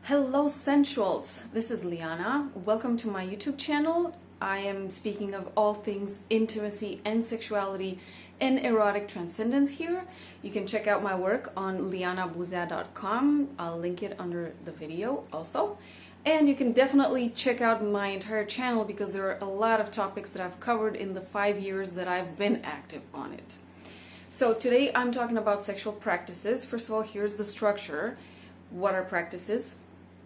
Hello sensuals, this is Liana. Welcome to my YouTube channel. I am speaking of all things intimacy and sexuality and erotic transcendence here. You can check out my work on lianabuzea.com. I'll link it under the video also. And you can definitely check out my entire channel because there are a lot of topics that I've covered in the 5 years that I've been active on it. So today I'm talking about sexual practices. First of all, here's the structure. What are practices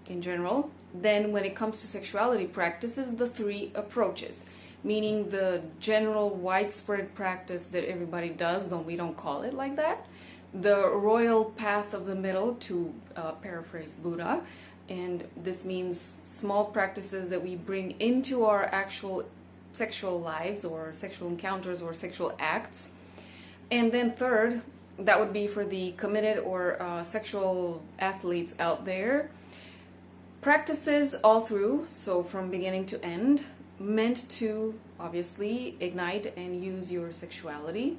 in general? Then when it comes to sexuality practices, the three approaches, meaning the general widespread practice that everybody does, though we don't call it like that, the royal path of the middle, to paraphrase Buddha, and this means small practices that we bring into our actual sexual lives or sexual encounters or sexual acts. And then third, that would be for the committed or sexual athletes out there, practices all through, so from beginning to end, meant to obviously ignite and use your sexuality.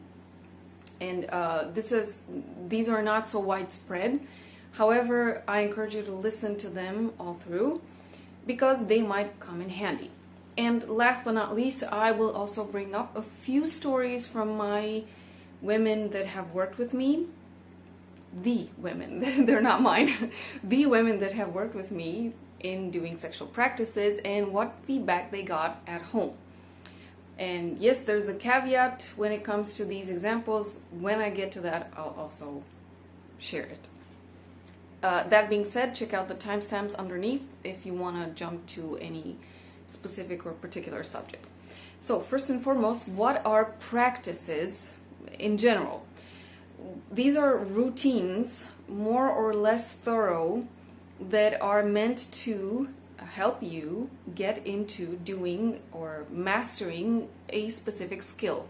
And these are not so widespread. However, I encourage you to listen to them all through because they might come in handy. And last but not least, I will also bring up a few stories from my women that have worked with me. The women, they're not mine, the women that have worked with me in doing sexual practices and what feedback they got at home. And yes, there's a caveat when it comes to these examples. When I get to that, I'll also share it. That being said, check out the timestamps underneath if you want to jump to any specific or particular subject. So first and foremost, what are practices in general? These are routines, more or less thorough, that are meant to help you get into doing or mastering a specific skill,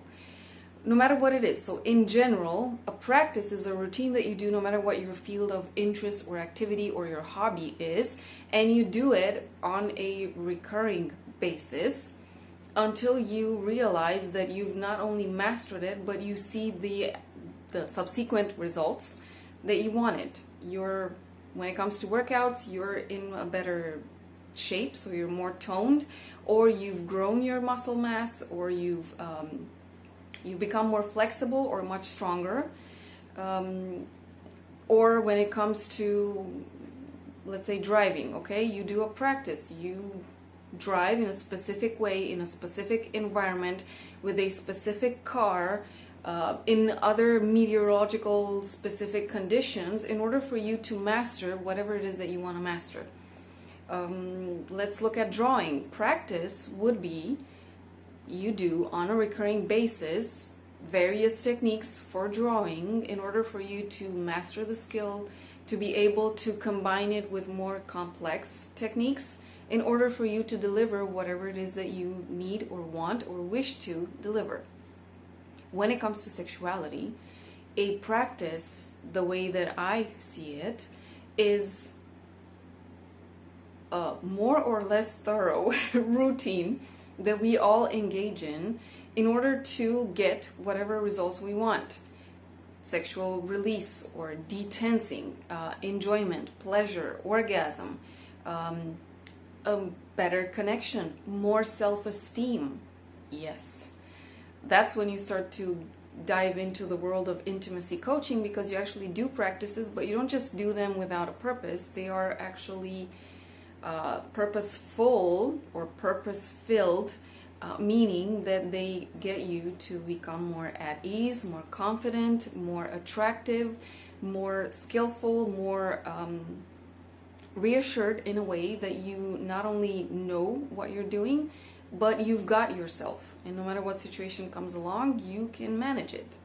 no matter what it is. So in general, a practice is a routine that you do no matter what your field of interest or activity or your hobby is, and you do it on a recurring basis until you realize that you've not only mastered it, but you see the subsequent results that you wanted. When it comes to workouts, you're in a better shape, so you're more toned, or you've grown your muscle mass, or you've become more flexible or much stronger. Or when it comes to, let's say, driving, okay, you do a practice. You drive in a specific way, in a specific environment, with a specific car, in other meteorological specific conditions in order for you to master whatever it is that you want to master. Let's look at drawing. Practice would be you do on a recurring basis various techniques for drawing in order for you to master the skill, to be able to combine it with more complex techniques in order for you to deliver whatever it is that you need or want or wish to deliver. When it comes to sexuality, a practice, the way that I see it, is a more or less thorough routine that we all engage in order to get whatever results we want. Sexual release or detensing, enjoyment, pleasure, orgasm, a better connection, more self-esteem. Yes. That's when you start to dive into the world of intimacy coaching, because you actually do practices, but you don't just do them without a purpose. They are actually purposeful or purpose-filled, meaning that they get you to become more at ease, more confident, more attractive, more skillful, more reassured in a way that you not only know what you're doing, but you've got yourself, and no matter what situation comes along, you can manage it.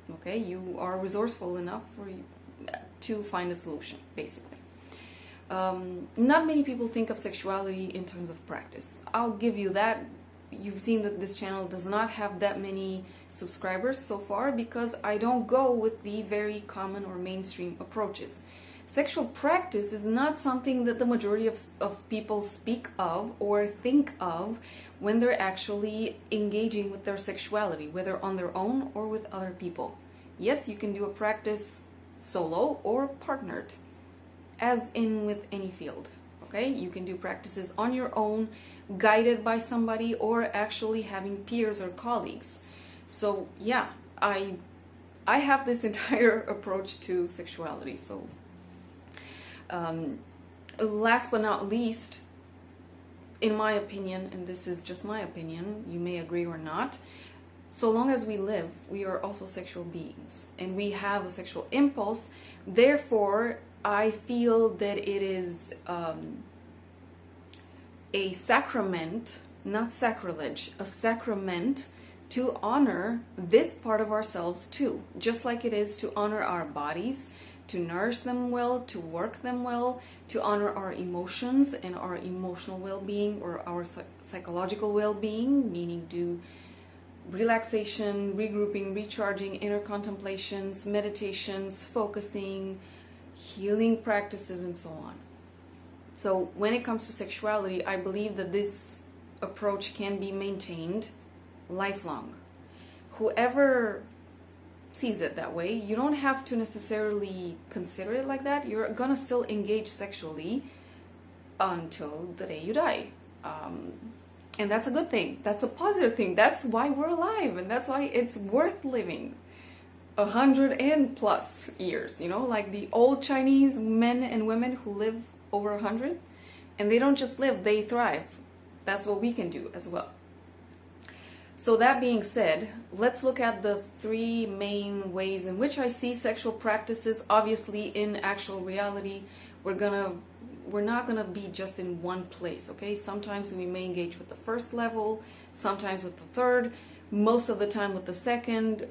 Okay, you are resourceful enough to find a solution, basically. Not many people think of sexuality in terms of practice. I'll give you that. You've seen that this channel does not have that many subscribers so far because I don't go with the very common or mainstream approaches. Sexual practice is not something that the majority of people speak of or think of when they're actually engaging with their sexuality, whether on their own or with other people. Yes, you can do a practice solo or partnered. as in with any field. Okay, you can do practices on your own, guided by somebody, or actually having peers or colleagues. So yeah, I have this entire approach to sexuality. So last but not least, in my opinion, and this is just my opinion, you may agree or not, so long as we live, we are also sexual beings and we have a sexual impulse. Therefore, I feel that it is a sacrament, not sacrilege, a sacrament to honor this part of ourselves too, just like it is to honor our bodies, to nourish them well, to work them well, to honor our emotions and our emotional well-being, or our psychological well-being, meaning do relaxation, regrouping, recharging, inner contemplations, meditations, focusing, healing practices, and so on. So when it comes to sexuality, I believe that this approach can be maintained lifelong. Whoever sees it that way, you don't have to necessarily consider it like that. You're gonna still engage sexually until the day you die. And that's a good thing. That's a positive thing. That's why we're alive, and that's why it's worth living 100 and plus years. You know, like the old Chinese men and women who live over 100, and they don't just live, they thrive. That's what we can do as well. So that being said, let's look at the three main ways in which I see sexual practices. Obviously, in actual reality, we're not gonna be just in one place, okay? Sometimes we may engage with the first level, sometimes with the third, most of the time with the second.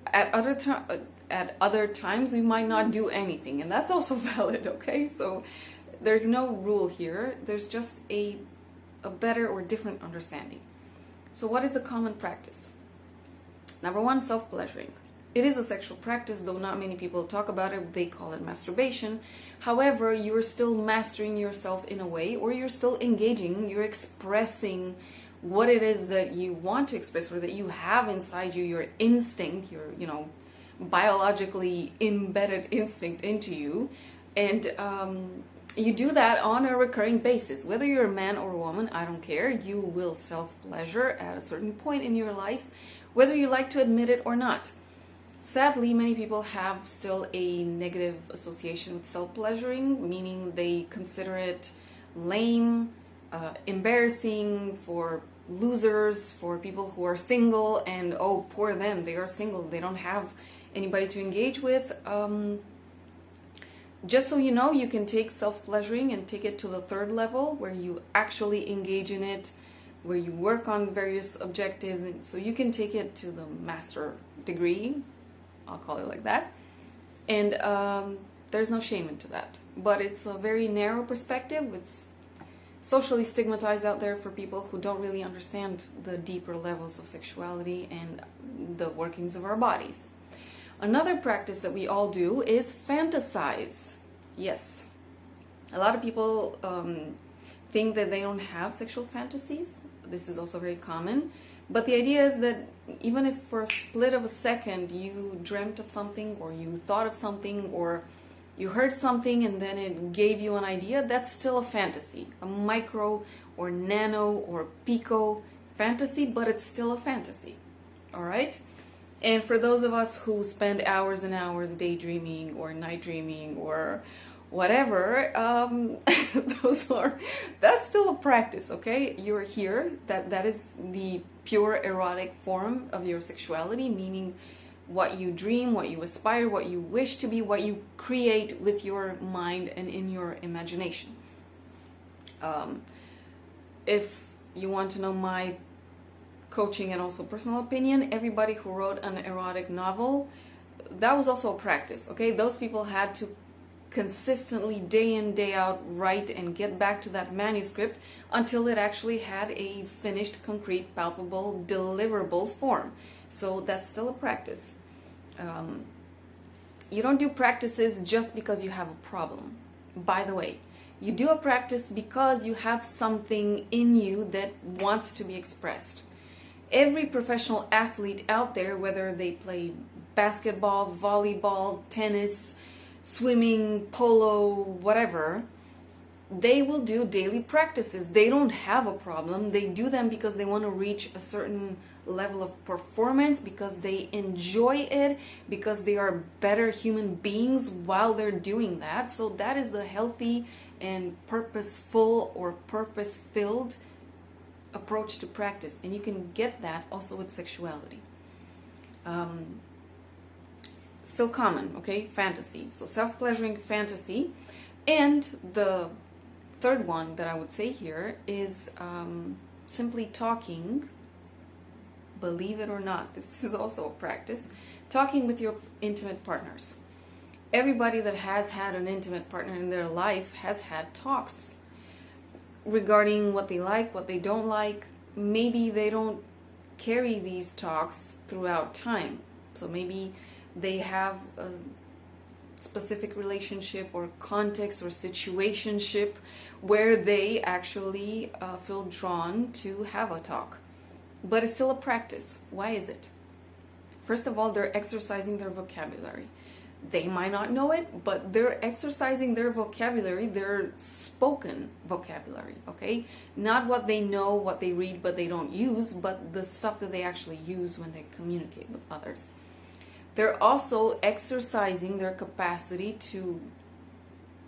At other times, we might not do anything, and that's also valid, okay? So there's no rule here. There's just a better or different understanding. So what is the common practice? Number one, self-pleasuring. It is a sexual practice, though not many people talk about it. They call it masturbation. However, you're still mastering yourself in a way, or you're still engaging, you're expressing what it is that you want to express, or that you have inside you, your instinct, your, you know, biologically embedded instinct into you. And you do that on a recurring basis. Whether you're a man or a woman, I don't care. You will self-pleasure at a certain point in your life, whether you like to admit it or not. Sadly, many people have still a negative association with self-pleasuring, meaning they consider it lame, embarrassing, for losers, for people who are single, and oh, poor them, they are single, they don't have anybody to engage with. Just so you know, you can take self-pleasuring and take it to the third level, where you actually engage in it, where you work on various objectives, and so you can take it to the master degree, I'll call it like that. And there's no shame into that. But it's a very narrow perspective. It's socially stigmatized out there for people who don't really understand the deeper levels of sexuality and the workings of our bodies. Another practice that we all do is fantasize. Yes. A lot of people think that they don't have sexual fantasies. This is also very common. But the idea is that even if for a split of a second you dreamt of something, or you thought of something, or you heard something and then it gave you an idea, that's still a fantasy. A micro or nano or pico fantasy, but it's still a fantasy. All right? And for those of us who spend hours and hours daydreaming or night dreaming or whatever, that's still a practice, okay? You're here, that is the pure erotic form of your sexuality, meaning what you dream, what you aspire, what you wish to be, what you create with your mind and in your imagination. If you want to know my coaching and also personal opinion, everybody who wrote an erotic novel, that was also a practice, okay? Those people had to consistently, day in, day out, write and get back to that manuscript until it actually had a finished, concrete, palpable, deliverable form. So that's still a practice. You don't do practices just because you have a problem. By the way, you do a practice because you have something in you that wants to be expressed. Every professional athlete out there, whether they play basketball, volleyball, tennis, swimming, polo, whatever, they will do daily practices. They don't have a problem. They do them because they want to reach a certain level of performance, because they enjoy it, because they are better human beings while they're doing that. So that is the healthy and purposeful or purpose-filled approach to practice. And you can get that also with sexuality. So common, okay? Fantasy. So self-pleasuring fantasy. And the third one that I would say here is simply talking. Believe it or not, this is also a practice. Talking with your intimate partners. Everybody that has had an intimate partner in their life has had talks regarding what they like, what they don't like. Maybe they don't carry these talks throughout time. So maybe they have a specific relationship or context or situationship where they actually feel drawn to have a talk. But it's still a practice. Why is it? First of all, they're exercising their vocabulary. They might not know it, but they're exercising their vocabulary, their spoken vocabulary, okay? Not what they know, what they read, but they don't use, but the stuff that they actually use when they communicate with others. They're also exercising their capacity to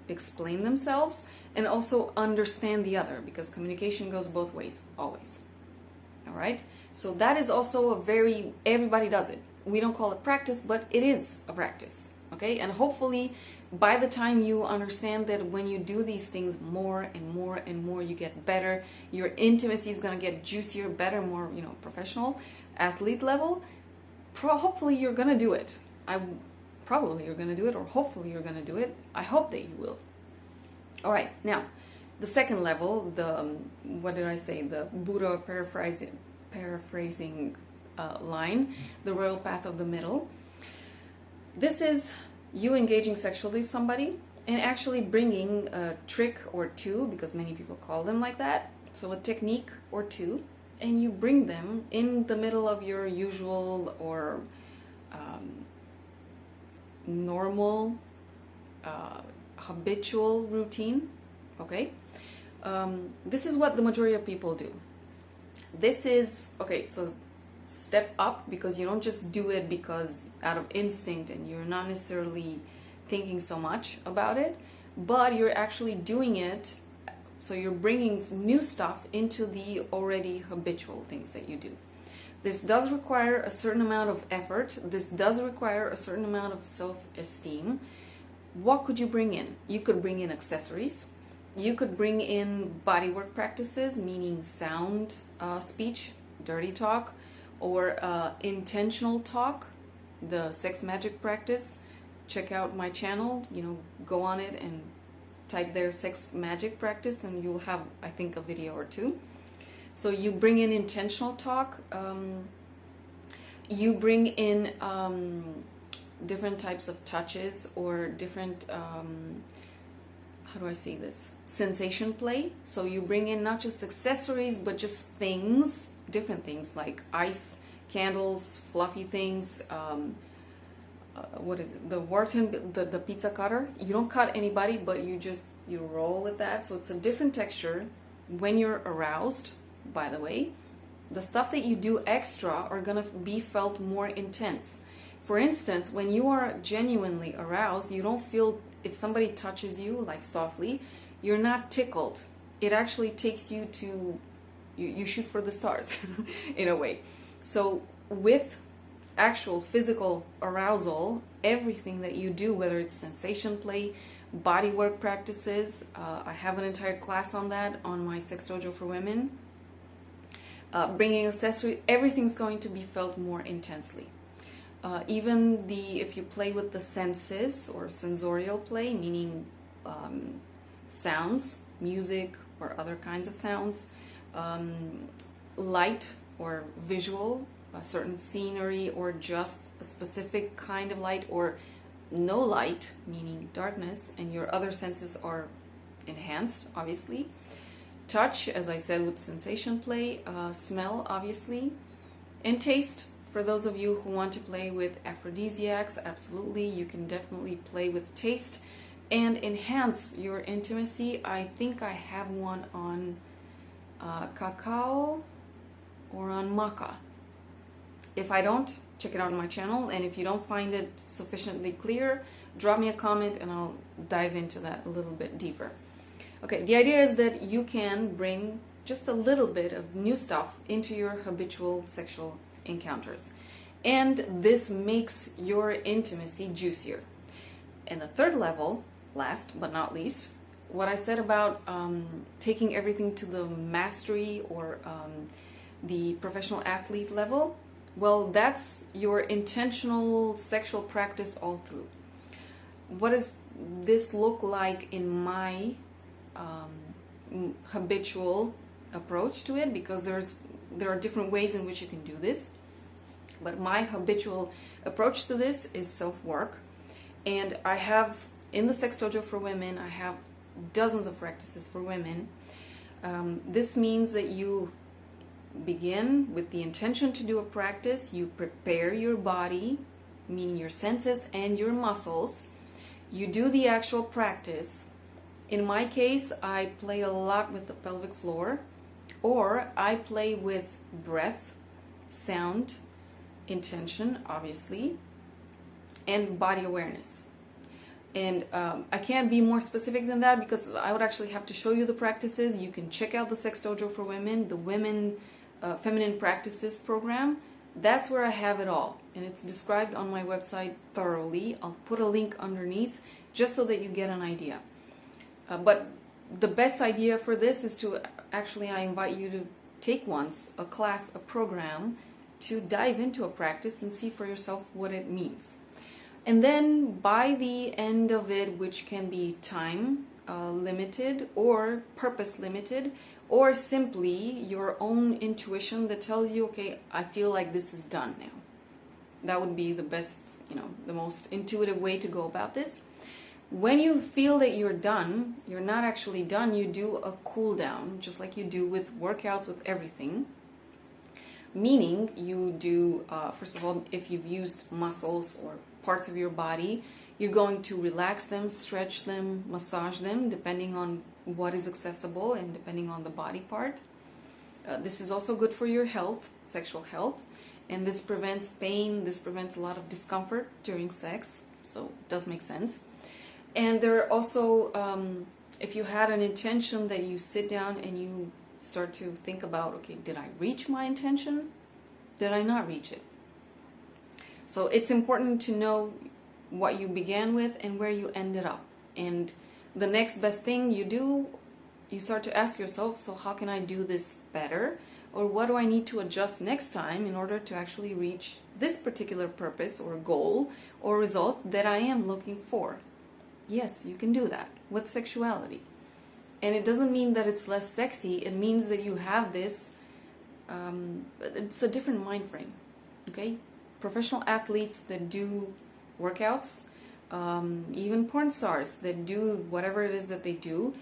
explain themselves and also understand the other, because communication goes both ways, always. All right? So that is also everybody does it. We don't call it practice, but it is a practice. Okay? And hopefully by the time you understand that when you do these things more and more and more, you get better. Your intimacy is going to get juicier, better, more, professional, athlete level. Hopefully you're going to do it. Probably you're going to do it, or hopefully you're going to do it. I hope that you will. All right. Now, the second level, what did I say? The Buddha paraphrasing line, the royal path of the middle. This is you engaging sexually with somebody and actually bringing a trick or two, because many people call them like that. So a technique or two, and you bring them in the middle of your usual or normal, habitual routine. Okay? This is what the majority of people do. This is, okay, so step up, because you don't just do it because out of instinct and you're not necessarily thinking so much about it, but you're actually doing it. So you're bringing new stuff into the already habitual things that you do. This does require a certain amount of effort. This does require a certain amount of self-esteem. What could you bring in? You could bring in accessories. You could bring in bodywork practices, meaning sound speech, dirty talk, or intentional talk, the sex magic practice. Check out my channel, go on it and type there sex magic practice, and you'll have, I think, a video or two. So you bring in intentional talk. You bring in different types of touches, or different, how do I say this? Sensation play. So you bring in not just accessories, but just things, different things like ice, candles, fluffy things, what is it? The Wharton, the pizza cutter. You don't cut anybody, but you roll with that. So it's a different texture when you're aroused, by the way. The stuff that you do extra are gonna be felt more intense. For instance, when you are genuinely aroused, you don't feel, if somebody touches you like softly, you're not tickled. It actually takes you to, you shoot for the stars in a way. So with actual physical arousal, everything that you do, whether it's sensation play, body work practices, I have an entire class on that on my Sex Dojo for Women, bringing accessories, everything's going to be felt more intensely. Even if you play with the senses, or sensorial play, meaning sounds, music, or other kinds of sounds, light or visual, a certain scenery, or just a specific kind of light, or no light, meaning darkness, and your other senses are enhanced, obviously. Touch, as I said, with sensation play, smell, obviously, and taste for those of you who want to play with aphrodisiacs, absolutely, you can definitely play with taste and enhance your intimacy. I think I have one on cacao or on maca. If I don't, check it out on my channel, and if you don't find it sufficiently clear, drop me a comment and I'll dive into that a little bit deeper. Okay, the idea is that you can bring just a little bit of new stuff into your habitual sexual encounters, and this makes your intimacy juicier. And the third level, last but not least, what I said about taking everything to the mastery or the professional athlete level, well, that's your intentional sexual practice all through. What does this look like in my habitual approach to it? Because there are different ways in which you can do this, but my habitual approach to this is self-work. And I have, in the Sex Dojo for Women, I have dozens of practices for women. This means that you begin with the intention to do a practice. You prepare your body, meaning your senses and your muscles. You do the actual practice. In my case, I play a lot with the pelvic floor, or I play with breath, sound, intention, obviously, and body awareness. And I can't be more specific than that because I would actually have to show you the practices. You can check out the Sex Dojo for Women, the Women Feminine Practices program. That's where I have it all, and it's described on my website thoroughly. I'll put a link underneath just so that you get an idea. But the best idea for this is to actually, I invite you to take once a class, a program, to dive into a practice and see for yourself what it means. And then by the end of it, which can be time limited or purpose limited, or simply your own intuition that tells you, okay, I feel like this is done now. That would be the best, the most intuitive way to go about this. When you feel that you're done, you're not actually done, you do a cool down, just like you do with workouts, with everything. Meaning you do, first of all, if you've used muscles or parts of your body, you're going to relax them, stretch them, massage them, depending on what is accessible and depending on the body part. This is also good for your health, sexual health, and this prevents pain, this prevents a lot of discomfort during sex, so it does make sense. And there are also, if you had an intention, that you sit down and you start to think about, okay, did I reach my intention? Did I not reach it? So it's important to know what you began with and where you ended up. And the next best thing you do, you start to ask yourself, so how can I do this better? Or what do I need to adjust next time in order to actually reach this particular purpose or goal or result that I am looking for? Yes, you can do that with sexuality. And it doesn't mean that it's less sexy. It means that you have this, it's a different mind frame, okay? Professional athletes that do workouts, even porn stars that do whatever it is that they do,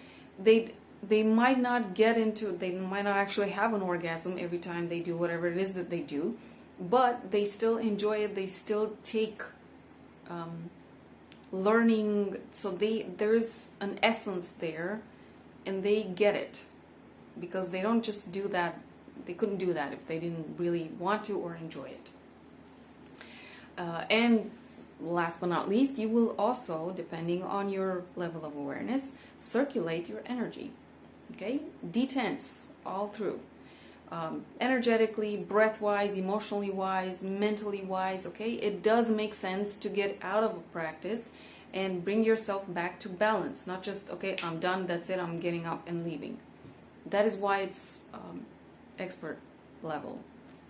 they might not get into, they might not actually have an orgasm every time they do whatever it is that they do, but they still enjoy it, they still take learning, so there's an essence there, and they get it, because they don't just do that, they couldn't do that if they didn't really want to or enjoy it. And last but not least, you will also, depending on your level of awareness, circulate your energy, okay? Detense all through. Energetically, breath-wise, emotionally-wise, mentally-wise, okay? It does make sense to get out of a practice and bring yourself back to balance, not just, okay, I'm done, that's it, I'm getting up and leaving. That is why it's expert level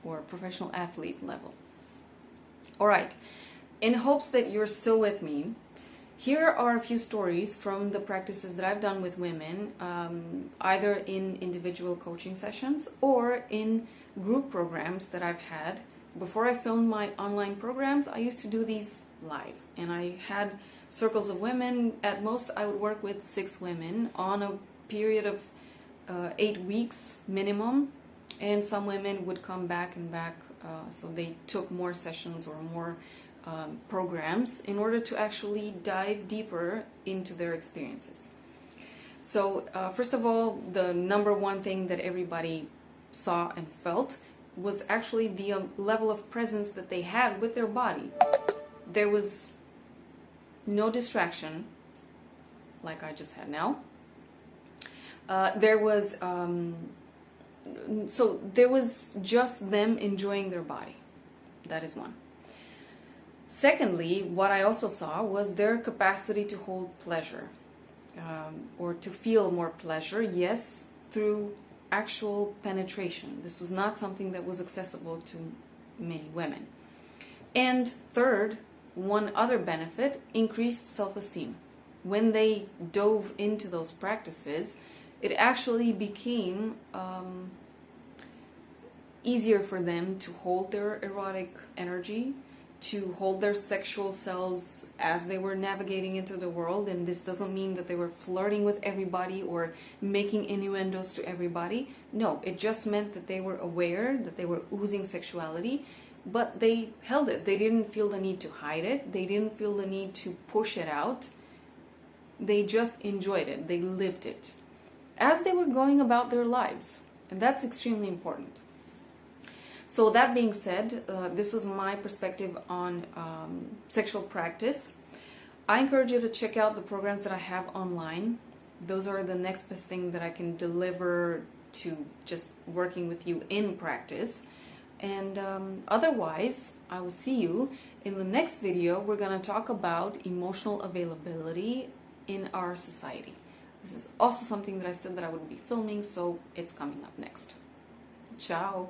or professional athlete level. All right, in hopes that you're still with me, here are a few stories from the practices that I've done with women, either in individual coaching sessions or in group programs that I've had. Before I filmed my online programs, I used to do these live, and I had circles of women. At most, I would work with 6 women on a period of 8 weeks minimum, and some women would come back and back So they took more sessions or more programs in order to actually dive deeper into their experiences. So first of all, the number one thing that everybody saw and felt was actually the level of presence that they had with their body. There was no distraction like I just had now. There was just them enjoying their body. That is one. Secondly, what I also saw was their capacity to hold pleasure, or to feel more pleasure, yes, through actual penetration. This was not something that was accessible to many women. And third, one other benefit, increased self-esteem. When they dove into those practices, it actually became easier for them to hold their erotic energy, to hold their sexual selves as they were navigating into the world. And this doesn't mean that they were flirting with everybody or making innuendos to everybody. No, it just meant that they were aware that they were oozing sexuality, but they held it. They didn't feel the need to hide it. They didn't feel the need to push it out. They just enjoyed it. They lived it as they were going about their lives. And that's extremely important. So that being said, this was my perspective on sexual practice. I encourage you to check out the programs that I have online. Those are the next best thing that I can deliver to just working with you in practice. And otherwise, I will see you in the next video. We're going to talk about emotional availability in our society. This is also something that I said that I would be filming, so it's coming up next. Ciao!